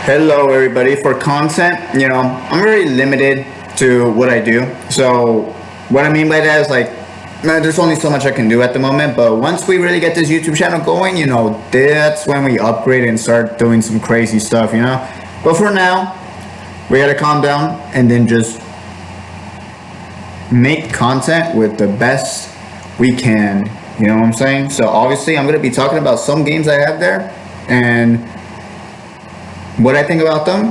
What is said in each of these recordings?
Hello, everybody. For content, I'm very limited to what I do. So, what I mean by that is like, man, there's only so much I can do at the moment. But once we really get this YouTube channel going, that's when we upgrade and start doing some crazy stuff. But for now, we gotta calm down and then just make content with the best we can. You know what I'm saying? So, obviously, I'm gonna be talking about some games I have there and what I think about them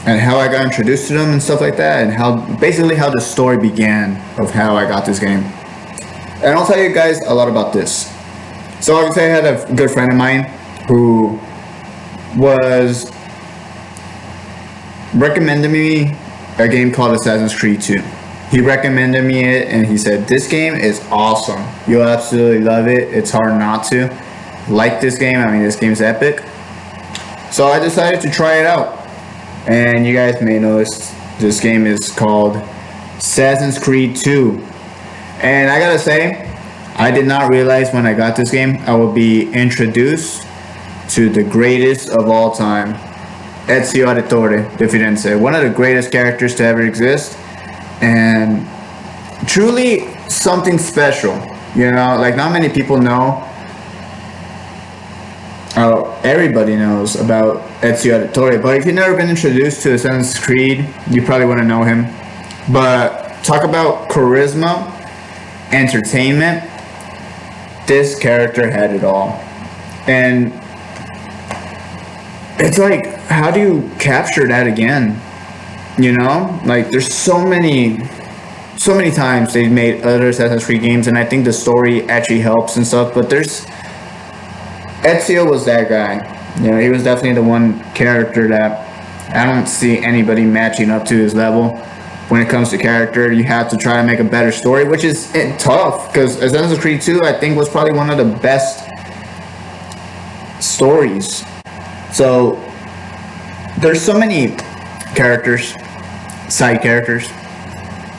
and how I got introduced to them and stuff like that, and how the story began of how I got this game. And I'll tell you guys a lot about this. So obviously I had a good friend of mine who was recommending me a game called Assassin's Creed 2. He recommended me it and he said, this game is awesome. You'll absolutely love it. It's hard not to like this game. I mean, this game's epic. So I decided to try it out. And you guys may notice this game is called Assassin's Creed 2. And I gotta say, I did not realize when I got this game I would be introduced to the greatest of all time, Ezio Auditore de Firenze, one of the greatest characters to ever exist, and truly something special. Like not many people know. Everybody knows about Ezio Auditore, but if you've never been introduced to Assassin's Creed, you probably want to know him. But talk about charisma, entertainment, this character had it all. And it's like, how do you capture that again? Like there's so many times they've made other Assassin's Creed games, and I think the story actually helps and stuff, but Ezio was that guy. He was definitely the one character that I don't see anybody matching up to his level. When it comes to character, you have to try to make a better story, which is tough, because Assassin's Creed 2, I think, was probably one of the best stories. So, there's so many characters, side characters,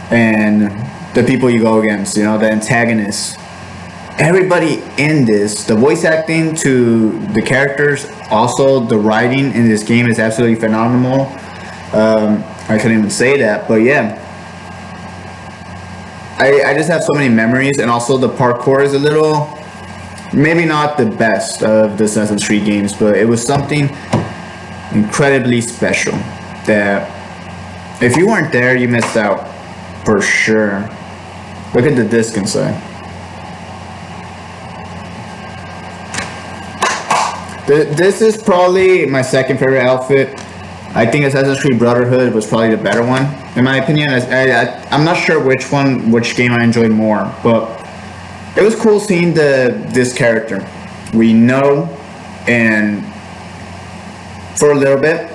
and the people you go against, the antagonists. Everybody in this, the voice acting to the characters, also the writing in this game is absolutely phenomenal. I couldn't even say that, but yeah. I just have so many memories, and also the parkour is a little, maybe not the best of the Assassin's Creed games, but it was something incredibly special that if you weren't there, you missed out for sure. Look at the disc inside. This is probably my second favorite outfit. I think Assassin's Creed Brotherhood was probably the better one, in my opinion. I'm not sure which game I enjoyed more, but it was cool seeing this character we know and for a little bit,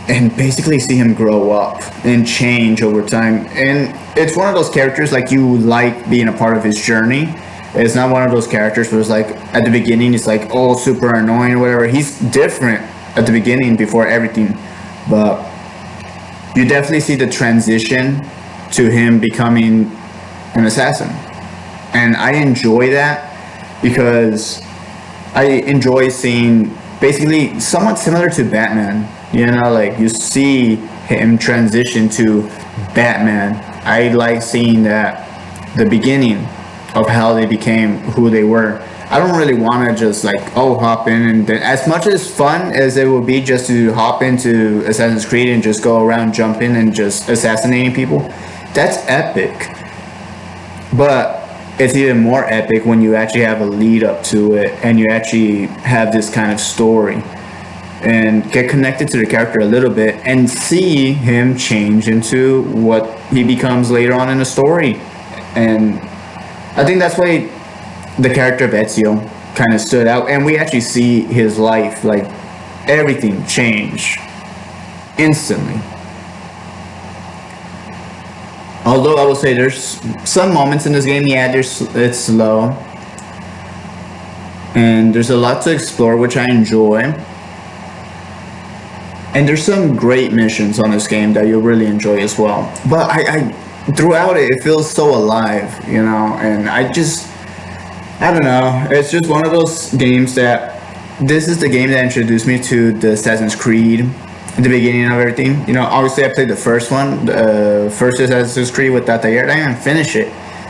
and basically see him grow up and change over time. And it's one of those characters like you like being a part of his journey. It's not one of those characters where it's like at the beginning it's like, oh, super annoying or whatever. He's different at the beginning before everything, but you definitely see the transition to him becoming an assassin. And I enjoy that because I enjoy seeing basically somewhat similar to Batman. Like you see him transition to Batman. I like seeing that, the beginning of how they became who they were. I don't really want to just like, hop in, and then, as much as fun as it would be just to hop into Assassin's Creed and just go around jumping and just assassinating people, that's epic. But it's even more epic when you actually have a lead up to it and you actually have this kind of story and get connected to the character a little bit and see him change into what he becomes later on in the story. And I think that's why the character of Ezio kind of stood out, and we actually see his life, like everything change instantly. Although I will say there's some moments in this game, it's slow, and there's a lot to explore, which I enjoy. And there's some great missions on this game that you'll really enjoy as well. But I throughout it feels so alive, and I don't know. It's just one of those games that this is the game that introduced me to the Assassin's Creed, the beginning of everything. You know, obviously I played the first one, the first Assassin's Creed with Altair. I didn't finish it.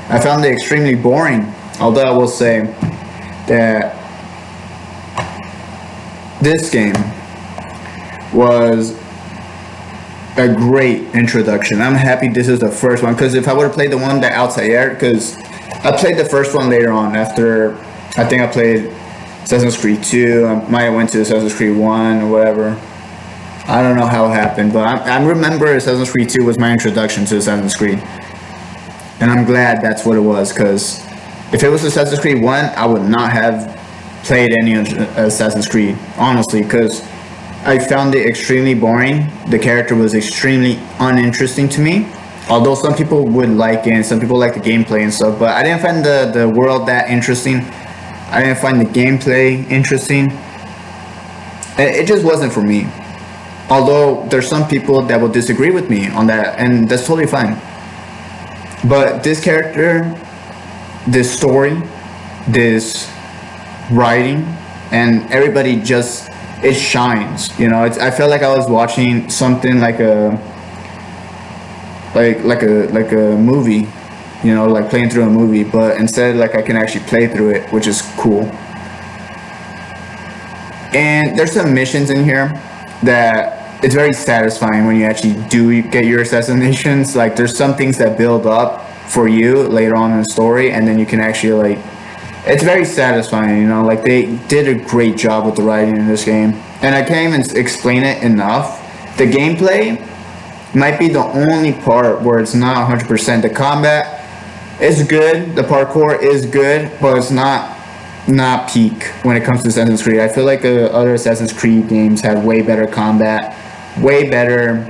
I found it extremely boring. Although I will say that this game was a great introduction. I'm happy this is the first one, because if I would have played the one that Altair, because I played the first one later on after, I think I played Assassin's Creed 2, I might have went to Assassin's Creed 1 or whatever. I don't know how it happened, but I remember Assassin's Creed 2 was my introduction to Assassin's Creed. And I'm glad that's what it was, because if it was Assassin's Creed 1, I would not have played any Assassin's Creed, honestly, because I found it extremely boring. The character was extremely uninteresting to me. Although some people would like it and some people like the gameplay and stuff, but I didn't find the world that interesting. I didn't find the gameplay interesting. It just wasn't for me. Although there's some people that will disagree with me on that, and that's totally fine. But this character, this story, this writing, and everybody just, it shines. You know, I felt like I was watching something like a movie, you know, like playing through a movie, but instead like I can actually play through it, which is cool. And there's some missions in here that it's very satisfying when you actually do get your assassinations. Like there's some things that build up for you later on in the story, and then you can actually like, it's very satisfying, you know, like they did a great job with the writing in this game. And I can't even explain it enough. The gameplay might be the only part where it's not 100%. The combat is good, the parkour is good, but it's not peak when it comes to Assassin's Creed. I feel like the other Assassin's Creed games have way better combat, way better,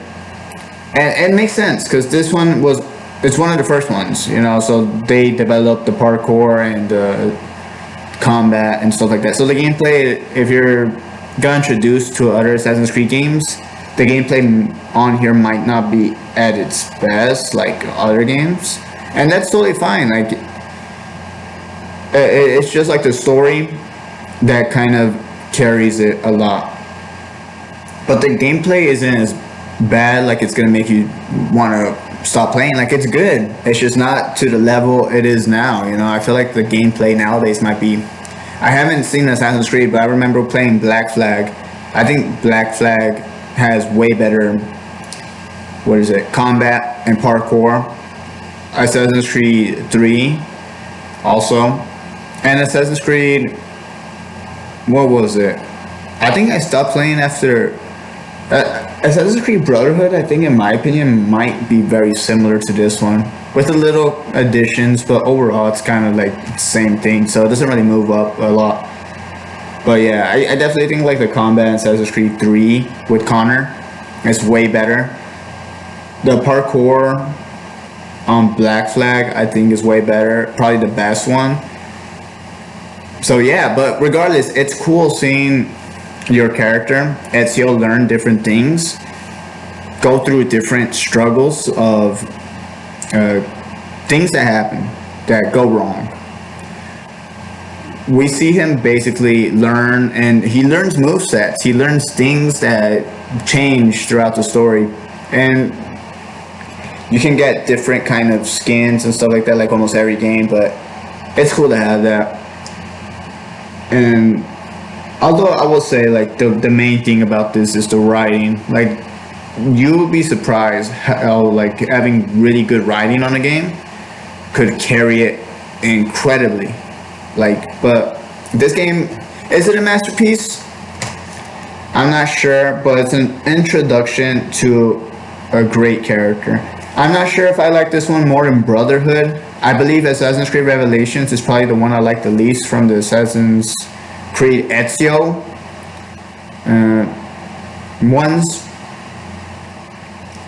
and it makes sense because this one was, it's one of the first ones, you know, so they developed the parkour and the combat and stuff like that. So the gameplay, if you're got introduced to other Assassin's Creed games, the gameplay on here might not be at its best like other games, and that's totally fine. Like it's just like the story that kind of carries it a lot, but the gameplay isn't as bad like it's gonna make you want to stop playing. Like it's good, it's just not to the level it is now, you know. I feel like the gameplay nowadays might be, I haven't seen Assassin's Creed, but I remember playing Black Flag. I think Black Flag has way better, what is it, combat and parkour. Assassin's Creed 3 also, and Assassin's Creed, what was it, I think I stopped playing after Assassin's Creed Brotherhood. I think in my opinion might be very similar to this one with a little additions, but overall it's kind of like the same thing, so it doesn't really move up a lot. But yeah, I definitely think like the combat in Assassin's Creed 3 with Connor is way better. The parkour on Black Flag I think is way better, probably the best one. So yeah, but regardless, it's cool seeing your character Ezio learn different things, go through different struggles of things that happen that go wrong. We see him basically learn, and he learns movesets, he learns things that change throughout the story, and you can get different kind of skins and stuff like that, like almost every game, but it's cool to have that. And although I will say like the main thing about this is the writing. Like you will be surprised how like having really good writing on a game could carry it incredibly. Like, but this game, is it a masterpiece? I'm not sure, but it's an introduction to a great character. I'm not sure if I like this one more than Brotherhood. I believe Assassin's Creed Revelations is probably the one I like the least from the Assassin's Creed Ezio ones.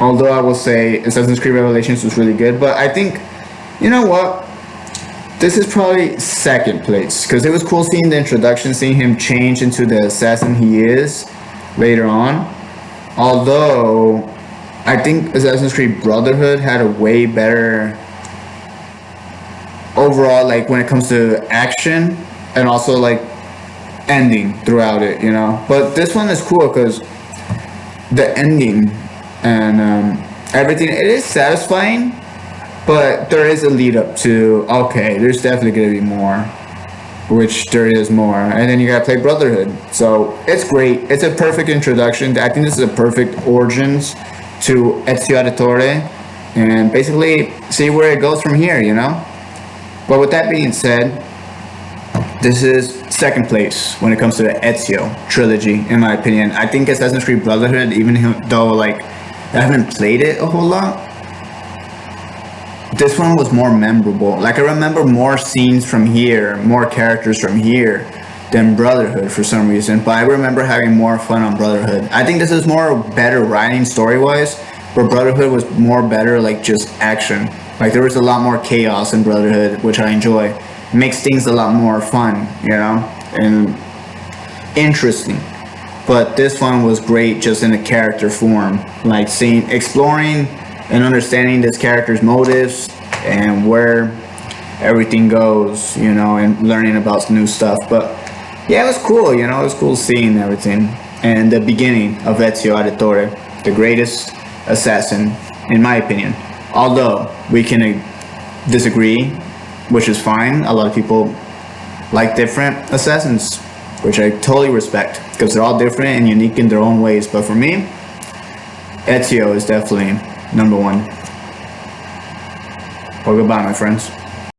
Although I will say Assassin's Creed Revelations was really good, but I think, you know what? This is probably second place, because it was cool seeing the introduction, seeing him change into the assassin he is later on. Although I think Assassin's Creed Brotherhood had a way better overall, like when it comes to action, and also like ending throughout it, you know. But this one is cool because the ending and everything, it is satisfying, but there is a lead up to, okay, there's definitely gonna be more, which there is more, and then you gotta play Brotherhood. So it's great. It's a perfect introduction. I think this is a perfect origins to Ezio Auditore, and basically see where it goes from here, you know. But with that being said, this is second place when it comes to the Ezio trilogy, in my opinion. I think Assassin's Creed Brotherhood, even though like I haven't played it a whole lot, this one was more memorable. Like I remember more scenes from here, more characters from here than Brotherhood for some reason. But I remember having more fun on Brotherhood. I think this is more better writing story wise, but Brotherhood was more better like just action. Like there was a lot more chaos in Brotherhood, which I enjoy. Makes things a lot more fun, you know, and interesting. But this one was great just in a character form, like seeing, exploring and understanding this character's motives and where everything goes, you know, and learning about new stuff. But yeah, it was cool, you know, it was cool seeing everything. And the beginning of Ezio Auditore, the greatest assassin, in my opinion. Although we can disagree, which is fine. A lot of people like different assassins, which I totally respect because they're all different and unique in their own ways. But for me, Ezio is definitely number one. Well, goodbye, my friends.